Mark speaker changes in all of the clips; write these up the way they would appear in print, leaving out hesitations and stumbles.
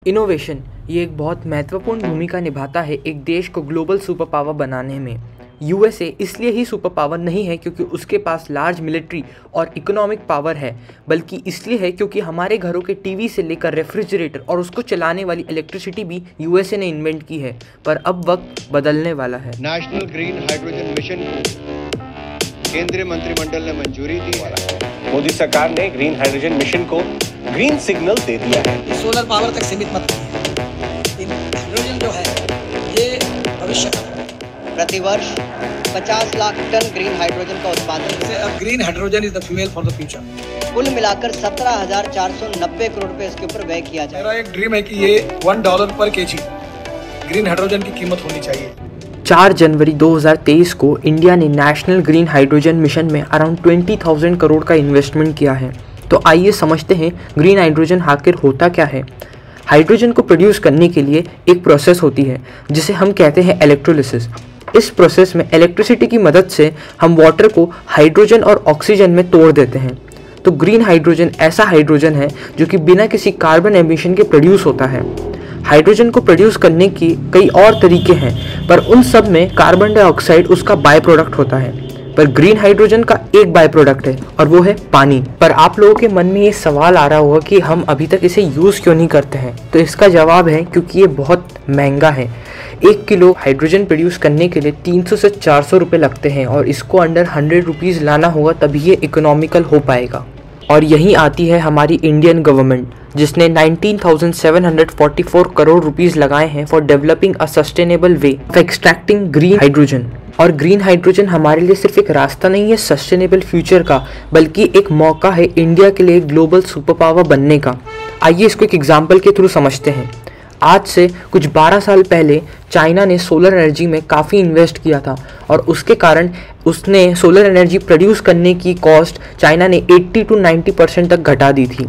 Speaker 1: Innovation ये एक बहुत महत्वपूर्ण भूमिका निभाता है एक देश को ग्लोबल सुपर पावर बनाने में। यूएसए इसलिए ही सुपर पावर नहीं है क्योंकि उसके पास लार्ज मिलिट्री और इकोनॉमिक पावर है, बल्कि इसलिए है क्योंकि हमारे घरों के टीवी से लेकर रेफ्रिजरेटर और उसको चलाने वाली इलेक्ट्रिसिटी भी यूएसए ने इन्वेंट की है। पर अब वक्त बदलने वाला है।
Speaker 2: नेशनल ग्रीन हाइड्रोजन मिशन को केंद्रीय मंत्रिमंडल ने मंजूरी दी है।
Speaker 3: मोदी सरकार ने ग्रीन हाइड्रोजन मिशन को ग्रीन सिग्नल दे दिया है।
Speaker 4: सोलर पावर तक सीमित मत रहिए। हाइड्रोजन जो है ये भविष्य का है।
Speaker 5: प्रतिवर्ष 50 लाख टन ग्रीन हाइड्रोजन का उत्पादन
Speaker 4: से अब green hydrogen is the fuel for the future.
Speaker 5: कुल मिलाकर 17,490 करोड़ रुपए इसके ऊपर व्यय किया जाए।
Speaker 4: मेरा एक ड्रीम है कि ये $1 पर केजी ग्रीन हाइड्रोजन की कीमत होनी चाहिए।
Speaker 1: 4 जनवरी 2023 को इंडिया ने नेशनल ग्रीन हाइड्रोजन मिशन में अराउंड 20,000 करोड़ का इन्वेस्टमेंट किया है। तो आइए समझते हैं ग्रीन हाइड्रोजन आखिर होता क्या है। हाइड्रोजन को प्रोड्यूस करने के लिए एक प्रोसेस होती है जिसे हम कहते हैं इलेक्ट्रोलिसिस। इस प्रोसेस में इलेक्ट्रिसिटी की मदद से हम वाटर को हाइड्रोजन और ऑक्सीजन में तोड़ देते हैं। तो ग्रीन हाइड्रोजन ऐसा हाइड्रोजन है जो कि बिना किसी कार्बन एमिशन के प्रोड्यूस होता है। हाइड्रोजन को प्रोड्यूस करने की कई और तरीके हैं, पर उन सब में कार्बन डाइऑक्साइड उसका बाय प्रोडक्ट होता है। पर ग्रीन हाइड्रोजन का एक बाय प्रोडक्ट है और वो है पानी। पर आप लोगों के मन में ये सवाल आ रहा होगा कि हम अभी तक इसे यूज़ क्यों नहीं करते हैं। तो इसका जवाब है क्योंकि ये बहुत महंगा है। 1 किलो हाइड्रोजन प्रोड्यूस करने के लिए 300 से 400 रुपये लगते हैं और इसको अंडर 100 रुपीज़ लाना होगा तभी ये इकोनॉमिकल हो पाएगा। और यहीं आती है हमारी इंडियन गवर्नमेंट, जिसने 19,744 करोड़ रुपीस लगाए हैं for developing a sustainable way of extracting green hydrogen. और ग्रीन हाइड्रोजन हमारे लिए सिर्फ एक रास्ता नहीं है सस्टेनेबल फ्यूचर का, बल्कि एक मौका है इंडिया के लिए ग्लोबल सुपर पावर बनने का। आइए इसको एक एग्जाम्पल के थ्रू समझते हैं। आज से कुछ 12 साल पहले चाइना ने सोलर एनर्जी में काफ़ी इन्वेस्ट किया था और उसके कारण उसने सोलर एनर्जी प्रोड्यूस करने की कॉस्ट चाइना ने 80 to 90% तक घटा दी थी।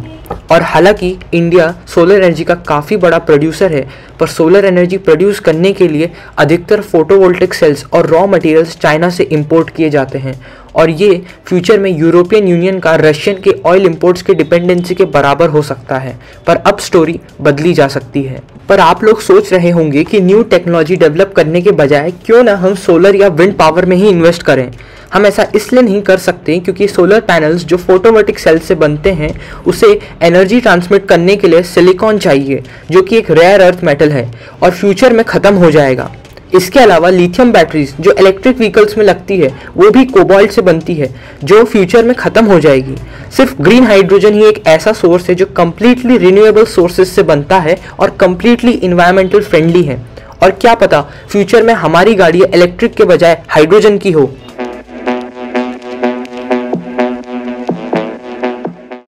Speaker 1: और हालांकि इंडिया सोलर एनर्जी का काफ़ी बड़ा प्रोड्यूसर है, पर सोलर एनर्जी प्रोड्यूस करने के लिए अधिकतर फोटोवोल्टिक सेल्स और रॉ मटेरियल्स चाइना से इंपोर्ट किए जाते हैं। और ये फ्यूचर में यूरोपियन यूनियन का रशियन के ऑयल इंपोर्ट्स की डिपेंडेंसी के बराबर हो सकता है। पर अब स्टोरी बदली जा सकती है। पर आप लोग सोच रहे होंगे कि न्यू टेक्नोलॉजी डेवलप करने के बजाय क्यों ना हम सोलर या विंड पावर में ही इन्वेस्ट करें। हम ऐसा इसलिए नहीं कर सकते क्योंकि सोलर पैनल्स जो फोटोवोल्टिक सेल से बनते हैं उसे एनर्जी ट्रांसमिट करने के लिए सिलिकॉन चाहिए, जो कि एक रेयर अर्थ मेटल है और फ्यूचर में ख़त्म हो जाएगा। इसके अलावा लिथियम बैटरीज जो इलेक्ट्रिक व्हीकल्स में लगती है वो भी कोबाल्ट से बनती है, जो फ्यूचर में ख़त्म हो जाएगी। सिर्फ ग्रीन हाइड्रोजन ही एक ऐसा सोर्स है जो कम्प्लीटली रिन्यूएबल सोर्सेज से बनता है और कम्प्लीटली इन्वायरमेंटल फ्रेंडली है। और क्या पता फ्यूचर में हमारी गाड़ी इलेक्ट्रिक के बजाय हाइड्रोजन की हो।